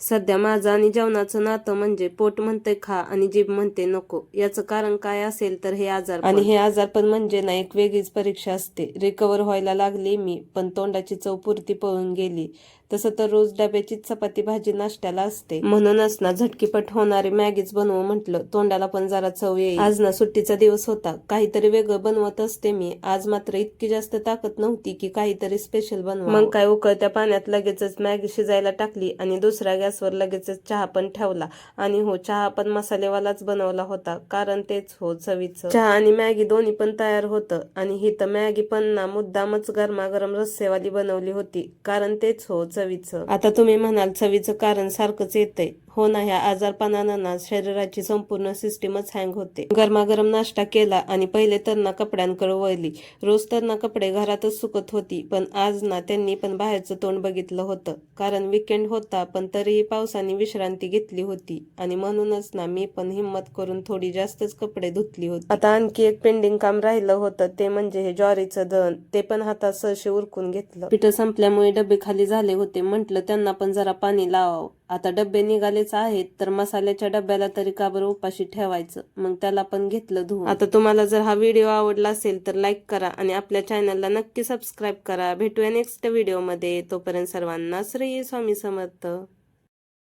सध्या माझं आणि जेवणाचं नातं म्हणजे पोट म्हणते खा आणि जीभ म्हणते नको. याचं कारण काय असेल तर हे आजारपण. आणि हे आजारपण म्हणजे ना एक वेगळीच परीक्षा असते. रिकवर व्हायला लागली मी, पण तोंडाची चव पुरती पळून गेली. तसं तर रोज डब्याची चपाती भाजी नाश्त्याला असते. म्हणूनच ना झटकीपट होणारी मॅगीच बनवू म्हटलं, तोंडाला पण जरा चव येईल. आज ना सुट्टीचा दिवस होता, काहीतरी वेगळं बनवत असते मी. आज मात्र इतकी जास्त ताकद नव्हती की काहीतरी स्पेशल बनवा. मग काय उकळत्या पाण्यात लगेचच मॅगी शिजायला टाकली आणि दुसऱ्या गॅसवर लगेचच चहा पण ठेवला. आणि हो, चहा पण मसालेवालाच बनवला होता, कारण तेच हो चवीचं. चहा आणि मॅगी दोन्ही पण तयार होतं. आणि ही तर मॅगी पण ना मुद्दामच गरमागरम रस्सेवाली बनवली होती, कारण तेच हो चवीचं. आता तुम्ही म्हणाल चवीचं कारण सारखंच येतंय. हो ना, ह्या आजारपणानं ना शरीराची संपूर्ण सिस्टीमच हँग होते. गरमागरम नाश्ता केला आणि पहिले तर ना कपड्यांकडे वळली. रोज तर ना कपडे घरातच सुकत होती, पण आज ना त्यांनी पण बाहेरचं तोंड बघितलं होतं. कारण विकेंड होता, पण तरीही पावसाने विश्रांती घेतली होती. आणि म्हणूनच ना मी पण हिंमत करून थोडी जास्तच कपडे धुतली होती. आता आणखी एक पेंडिंग काम राहिलं होतं, ते म्हणजे हे ज्वारीचं दळण. ते पण हातात सहशी उरकून घेतलं. पिठं संपल्यामुळे डबे खाली झाले होते. म्हटलं त्यांना पण जरा पाणी लावावं. आता डबे निघालेच आहेत, तर मसाल्याच्या डब्याला तरी का बरं उपाशी ठेवायचं. मग त्याला पण घेतलं धुवून. आता तुम्हाला जर हा व्हिडिओ आवडला असेल तर लाईक करा आणि आपल्या चॅनलला नक्की सबस्क्राईब करा. भेटूया नेक्स्ट व्हिडिओमध्ये. तोपर्यंत सर्वांना श्री स्वामी समर्थ.